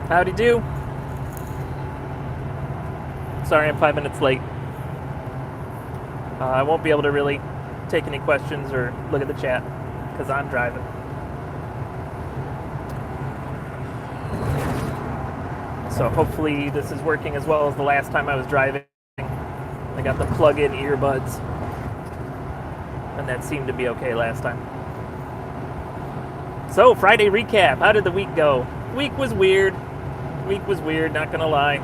Howdy do. Sorry I'm 5 minutes late. I won't be able to really take any questions or look at the chat because I'm driving. So hopefully this is working as well as the last time I was driving. I got the plug-in earbuds, and that seemed to be okay last time. So, Friday recap. How did the week go? Week was weird, not gonna lie.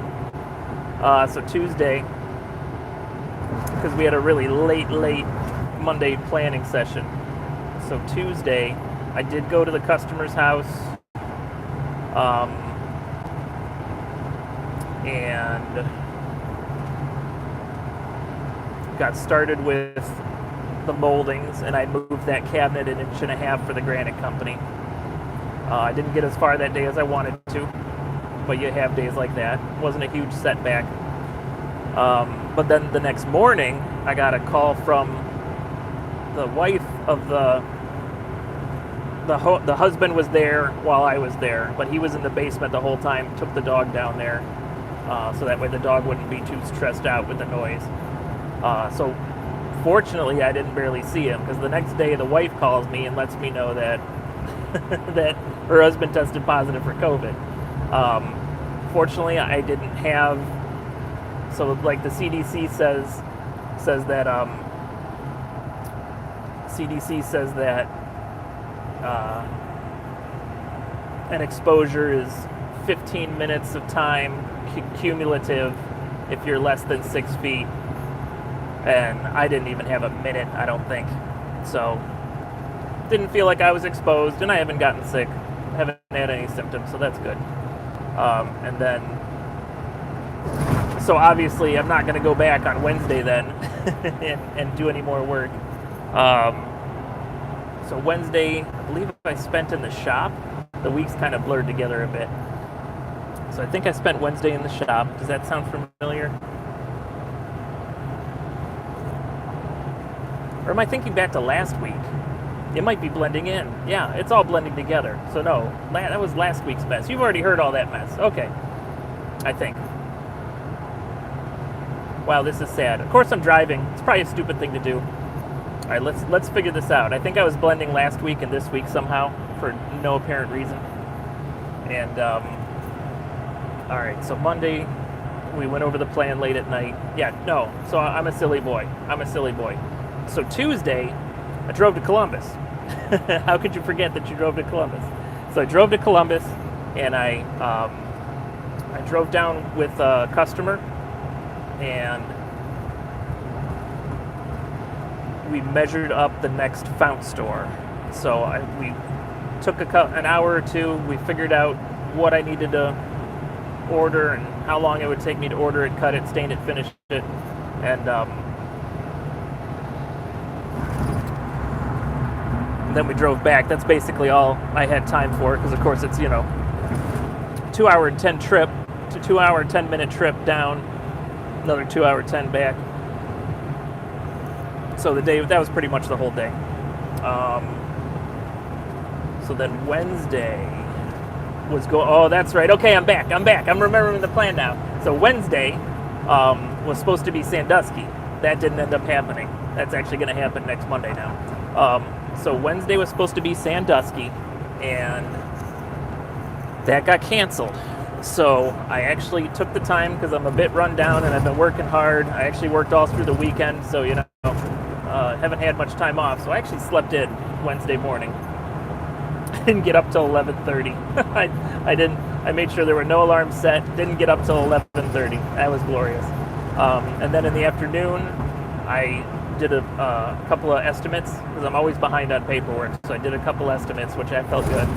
So Tuesday, because we had a really late Monday planning session. So Tuesday, I did go to the customer's house, and got started with the moldings, and I moved that cabinet 1.5 inches for the granite company. I didn't get as far that day as I wanted to, but you have days like that. It wasn't a huge setback. But then the next morning, I got a call from the wife of the husband was there while I was there, but he was in the basement the whole time, took the dog down there, so that way the dog wouldn't be too stressed out with the noise. So fortunately, I didn't barely see him, because the next day the wife calls me and lets me know that that her husband tested positive for COVID. Fortunately, I didn't have. So, like the CDC says that an exposure is 15 minutes of time cumulative if you're less than 6 feet, and I didn't even have a minute, I don't think. So, didn't feel like I was exposed, and I haven't gotten sick, haven't had any symptoms, so that's good. And then, so obviously I'm not going to go back on Wednesday then and do any more work. So Wednesday, I believe I spent in the shop. The weeks kind of blurred together a bit. So I think I spent Wednesday in the shop. Does that sound familiar? Or am I thinking back to last week? It might be blending in. Yeah, it's all blending together. So no, that was last week's mess. You've already heard all that mess. Okay, I think. Wow, this is sad. Of course I'm driving. It's probably a stupid thing to do. All right, let's figure this out. I think I was blending last week and this week somehow for no apparent reason. And all right, so Monday we went over the plan late at night. Yeah, no. So I'm a silly boy. So Tuesday, I drove to Columbus. How could you forget that you drove to Columbus? So I drove to Columbus, and I drove down with a customer, and we measured up the next fount store. So we took an hour or two. We figured out what I needed to order and how long it would take me to order it, cut it, stain it, finish it, and then we drove back. That's basically all I had time for, because of course it's 2 hour and 10 trip to 2 hour 10 minute trip down, another 2 hour 10 back. So the day, that was pretty much the whole day. So then Wednesday was oh, that's right. Okay, I'm back. I'm remembering the plan now. So Wednesday was supposed to be Sandusky. That didn't end up happening. That's actually going to happen next Monday now. So Wednesday was supposed to be Sandusky, and that got canceled. So I actually took the time, because I'm a bit run down and I've been working hard. I actually worked all through the weekend, so haven't had much time off. So I actually slept in Wednesday morning. I didn't get up till 11:30. I made sure there were no alarms set. Didn't get up till 11:30. That was glorious. And then in the afternoon, I did a couple of estimates, because I'm always behind on paperwork. So I did a couple estimates, which I felt good.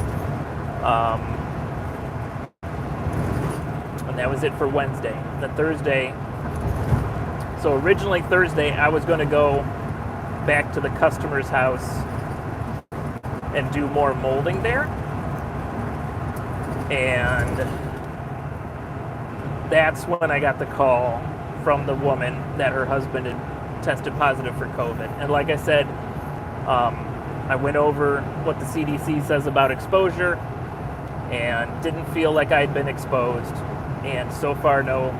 And that was it for Wednesday. Then Thursday. So originally Thursday, I was going to go back to the customer's house and do more molding there. And that's when I got the call from the woman that her husband had tested positive for COVID. And like I said, I went over what the CDC says about exposure. and didn't feel like I'd been exposed. And so far, no.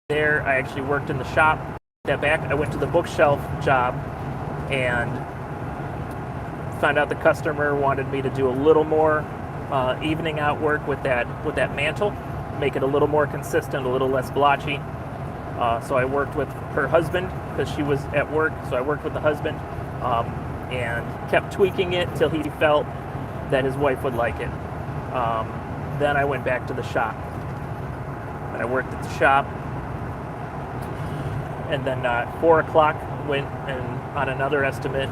There, I actually worked in the shop. That back, I went to the bookshelf job and found out the customer wanted me to do a little more evening out work with that mantle, make it a little more consistent, a little less blotchy. So I worked with her husband because she was at work. So I worked with the husband and kept tweaking it till he felt that his wife would like it. Then I went back to the shop and I worked at the shop. And then at 4 o'clock went and on another estimate,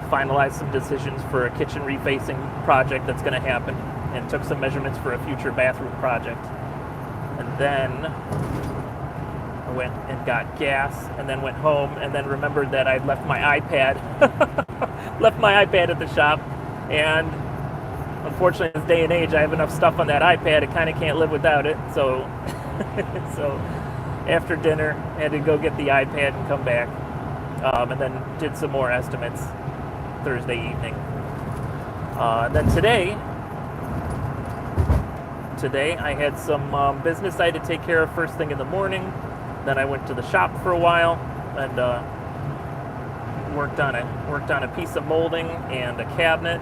finalized some decisions for a kitchen refacing project that's going to happen, and took some measurements for a future bathroom project. And then I went and got gas, and then went home, and then remembered that I'd left my iPad, at the shop, and unfortunately, in this day and age, I have enough stuff on that iPad, I kind of can't live without it. So, after dinner, I had to go get the iPad and come back, and then did some more estimates Thursday evening. And then today I had some business I had to take care of first thing in the morning. Then I went to the shop for a while and worked on a piece of molding and a cabinet.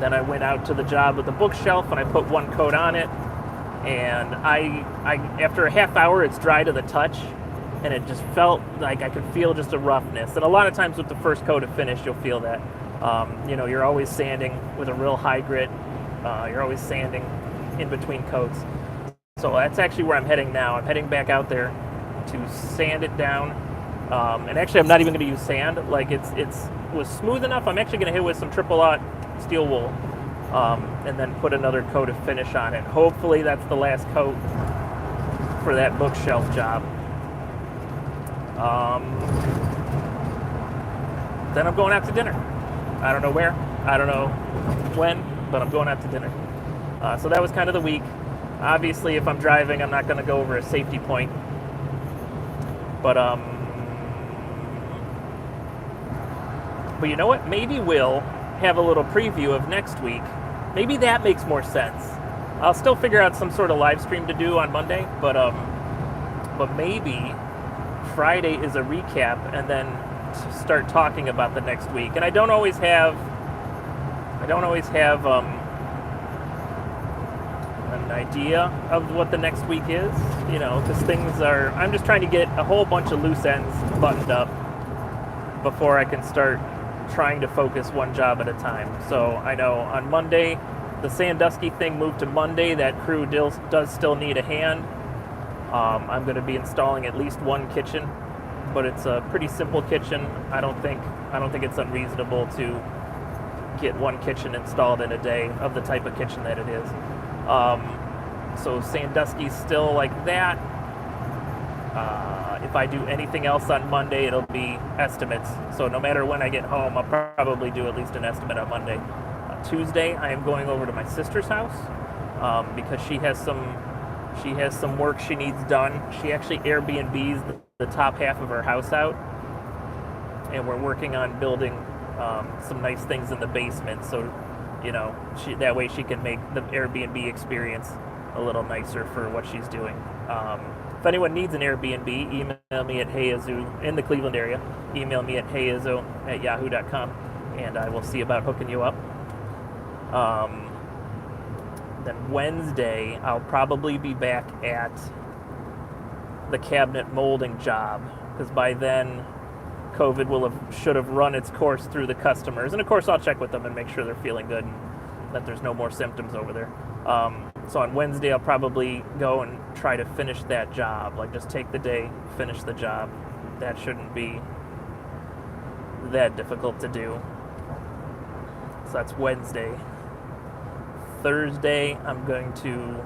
Then I went out to the job with the bookshelf and I put one coat on it. And I after a half hour, it's dry to the touch, and it just felt like I could feel just a roughness. And a lot of times with the first coat of finish, you'll feel that. You're always sanding with a real high grit. You're always sanding in between coats. So that's actually where I'm heading now. I'm heading back out there to sand it down. And actually, I'm not even going to use sand. Like it was smooth enough. I'm actually going to hit with some triple-aught steel wool. And then put another coat of finish on it. Hopefully that's the last coat for that bookshelf job. Then I'm going out to dinner. I don't know where, I don't know when, but I'm going out to dinner. So that was kind of the week. Obviously, if I'm driving, I'm not going to go over a safety point. But you know what? Maybe we'll have a little preview of next week. Maybe that makes more sense. I'll still figure out some sort of live stream to do on Monday, but maybe Friday is a recap and then start talking about the next week. And I don't always have an idea of what the next week is, because I'm just trying to get a whole bunch of loose ends buttoned up before I can start trying to focus one job at a time. So I know on Monday, the Sandusky thing moved to Monday. That crew does still need a hand. I'm going to be installing at least one kitchen, but it's a pretty simple kitchen. I don't think it's unreasonable to get one kitchen installed in a day of the type of kitchen that it is. So Sandusky's still like that. If I do anything else on Monday, it'll be estimates. So no matter when I get home, I'll probably do at least an estimate on Monday. Tuesday, I am going over to my sister's house because she has some work she needs done. She actually Airbnbs the top half of her house out, and we're working on building some nice things in the basement. So, that way she can make the Airbnb experience a little nicer for what she's doing. If anyone needs an Airbnb, email me at heyazu in the Cleveland area. Email me at heyazu@yahoo.com, and I will see about hooking you up. Then Wednesday, I'll probably be back at the cabinet molding job, because by then COVID should have run its course through the customers. And of course, I'll check with them and make sure they're feeling good and that there's no more symptoms over there. So on Wednesday, I'll probably go and try to finish that job. Like, just take the day, finish the job. That shouldn't be that difficult to do. So that's Wednesday. Thursday, I'm going to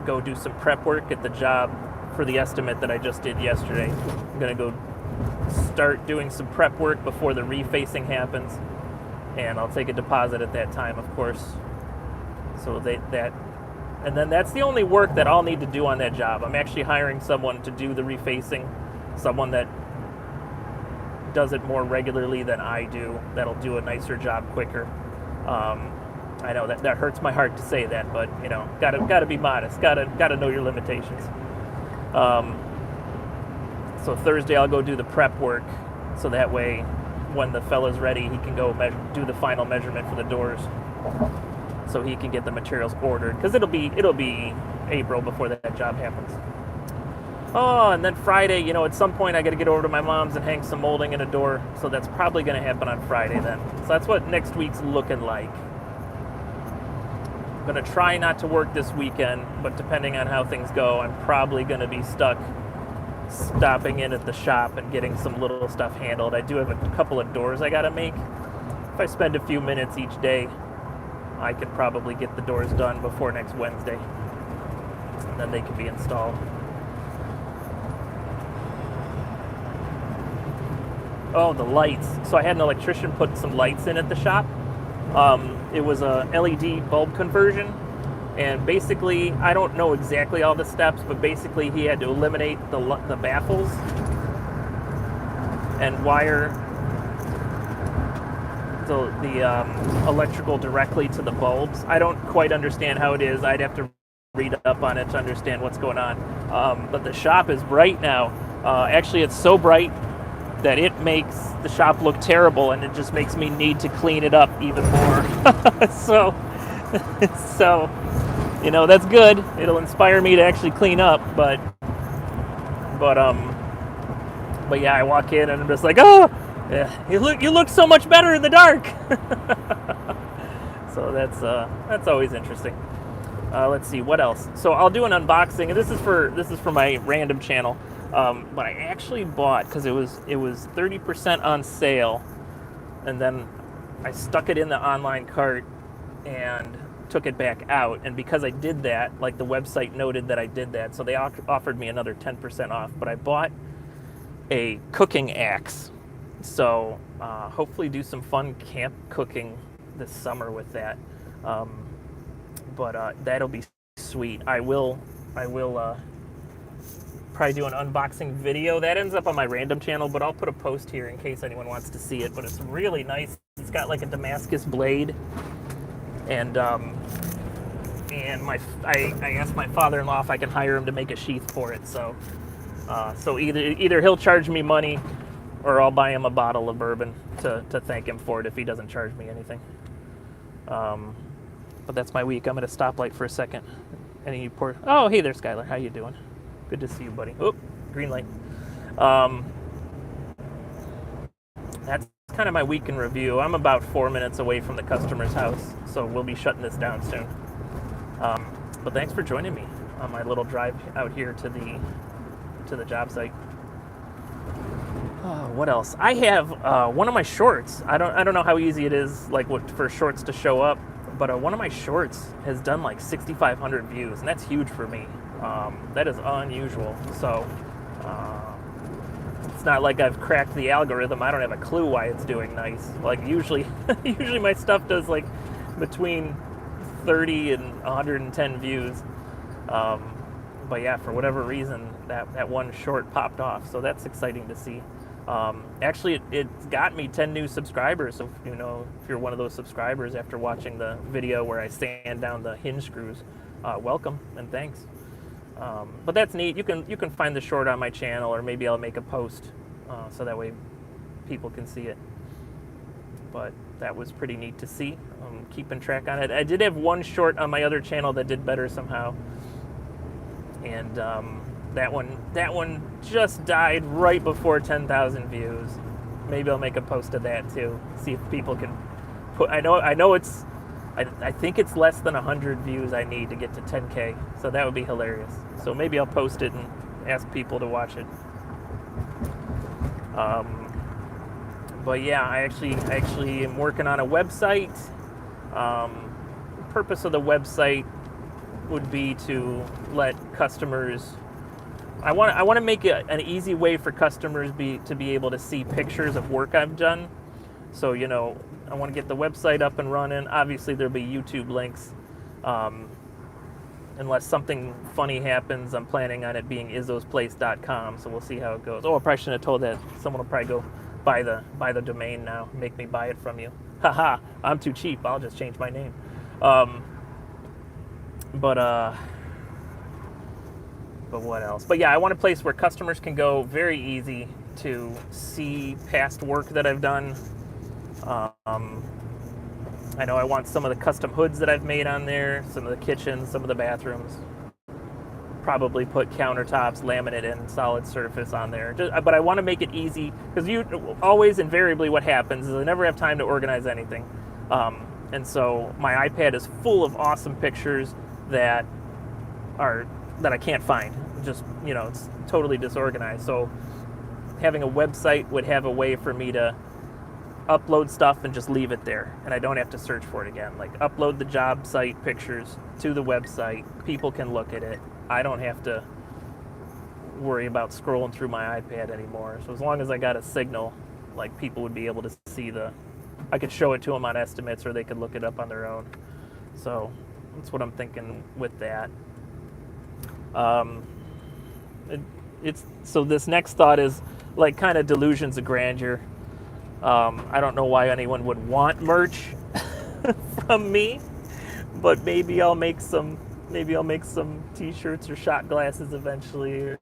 go do some prep work at the job for the estimate that I just did yesterday. I'm going to go start doing some prep work before the refacing happens, and I'll take a deposit at that time, of course. So and then that's the only work that I'll need to do on that job. I'm actually hiring someone to do the refacing, someone that does it more regularly than I do, that'll do a nicer job quicker. I know that hurts my heart to say that, but you know, gotta be modest. Gotta know your limitations. So Thursday I'll go do the prep work, so that way when the fella's ready, he can go do the final measurement for the doors, so he can get the materials ordered. Because it'll be April before that job happens. Oh, and then Friday, you know, at some point I got to get over to my mom's and hang some molding in a door, so that's probably going to happen on Friday then. So that's what next week's looking like. I'm going to try not to work this weekend, but depending on how things go, I'm probably going to be stuck stopping in at the shop and getting some little stuff handled. I do have a couple of doors I got to make. If I spend a few minutes each day, I could probably get the doors done before next Wednesday, and then they can be installed. Oh, the lights. So I had an electrician put some lights in at the shop. It was a LED bulb conversion, and basically, I don't know exactly all the steps, but basically he had to eliminate the baffles and wire the electrical directly to the bulbs. I don't quite understand how it is. I'd have to read up on it to understand what's going on. But the shop is bright now. Actually, it's so bright that it makes the shop look terrible, and it just makes me need to clean it up even more. so, you know, that's good. It'll inspire me to actually clean up, but yeah, I walk in and I'm just like, oh, yeah, you look so much better in the dark. So that's always interesting. Let's see what else. So I'll do an unboxing, and this is for my random channel. But I actually bought, because it was 30% on sale, and then I stuck it in the online cart and took it back out. And because I did that, like the website noted that I did that, so they offered me another 10% off. But I bought a cooking axe, so hopefully do some fun camp cooking this summer with that. But that'll be sweet. I will probably do an unboxing video. That ends up on my random channel, but I'll put a post here in case anyone wants to see it. But it's really nice. It's got like a Damascus blade, and I asked my father-in-law if I can hire him to make a sheath for it. So either he'll charge me money, or I'll buy him a bottle of bourbon to thank him for it if he doesn't charge me anything. But that's my week. I'm at a stoplight for a second. Oh, hey there, Skylar. How you doing? Good to see you, buddy. Oh, green light. That's kind of my week in review. I'm about 4 minutes away from the customer's house, so we'll be shutting this down soon. But thanks for joining me on my little drive out here to the job site. What else? I have one of my shorts. I don't know how easy it is, like, for shorts to show up, but one of my shorts has done like 6,500 views, and that's huge for me. That is unusual. So it's not like I've cracked the algorithm. I don't have a clue why it's doing nice. Like usually my stuff does like between 30 and 110 views. But yeah, for whatever reason, that one short popped off. So that's exciting to see. Actually, it's got me 10 new subscribers. So if you're one of those subscribers after watching the video where I sand down the hinge screws, welcome and thanks. But that's neat. You can find the short on my channel, or maybe I'll make a post so that way people can see it. But that was pretty neat to see. I'm keeping track on it. I did have one short on my other channel that did better somehow, and that one just died right before 10,000 views. Maybe I'll make a post of that too. See if people can put. I know it's. I think it's less than 100 views I need to get to 10K, so that would be hilarious. So maybe I'll post it and ask people to watch it. But yeah, I actually am working on a website. The purpose of the website would be to let customers. I want to make it an easy way for customers to be able to see pictures of work I've done. So I want to get the website up and running. Obviously, there'll be YouTube links. Unless something funny happens, I'm planning on it being izzosplace.com, so we'll see how it goes. Oh, I probably shouldn't have told that. Someone will probably go buy the domain now. Make me buy it from you. Haha, I'm too cheap. I'll just change my name. Um, but but what else? But yeah, I want a place where customers can go very easy to see past work that I've done. Um, I know I want some of the custom hoods that I've made on there, some of the kitchens, some of the bathrooms. Probably put countertops, laminate, and solid surface on there. But I want to make it easy because you always invariably what happens is I never have time to organize anything, and so my iPad is full of awesome pictures that I can't find. Just it's totally disorganized. So having a website would have a way for me to upload stuff and just leave it there, and I don't have to search for it again. Like upload the job site pictures to the website, people can look at it. I don't have to worry about scrolling through my iPad anymore. So as long as I got a signal, like people would be able to see I could show it to them on estimates, or they could look it up on their own. So that's what I'm thinking with that. So this next thought is like kind of delusions of grandeur. I don't know why anyone would want merch from me, but maybe I'll make some t-shirts or shot glasses eventually.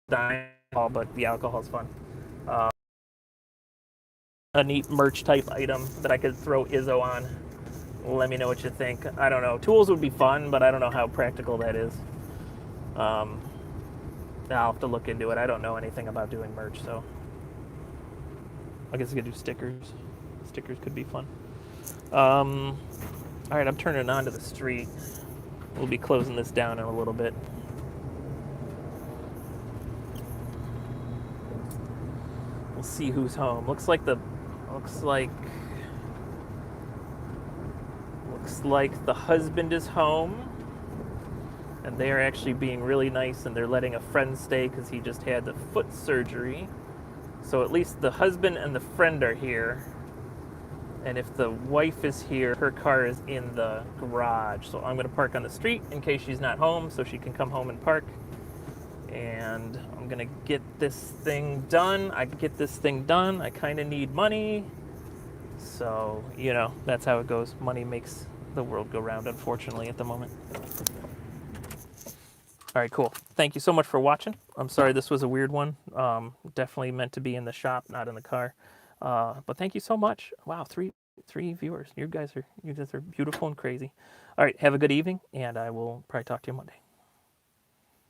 But the alcohol's fun. A neat merch type item that I could throw Izzo on. Let me know what you think. I don't know. Tools would be fun, but I don't know how practical that is. I'll have to look into it. I don't know anything about doing merch, so I guess I could do stickers. Stickers could be fun. All right, I'm turning onto the street. We'll be closing this down in a little bit. We'll see who's home. Looks like the husband is home, and they are actually being really nice, and they're letting a friend stay because he just had the foot surgery. So at least the husband and the friend are here. And if the wife is here, her car is in the garage. So I'm going to park on the street in case she's not home so she can come home and park. And I'm going to get this thing done. I kind of need money. So, that's how it goes. Money makes the world go round, unfortunately, at the moment. All right, cool. Thank you so much for watching. I'm sorry this was a weird one. Definitely meant to be in the shop, not in the car. But thank you so much. Wow, three viewers. You guys are beautiful and crazy. All right, have a good evening, and I will probably talk to you Monday.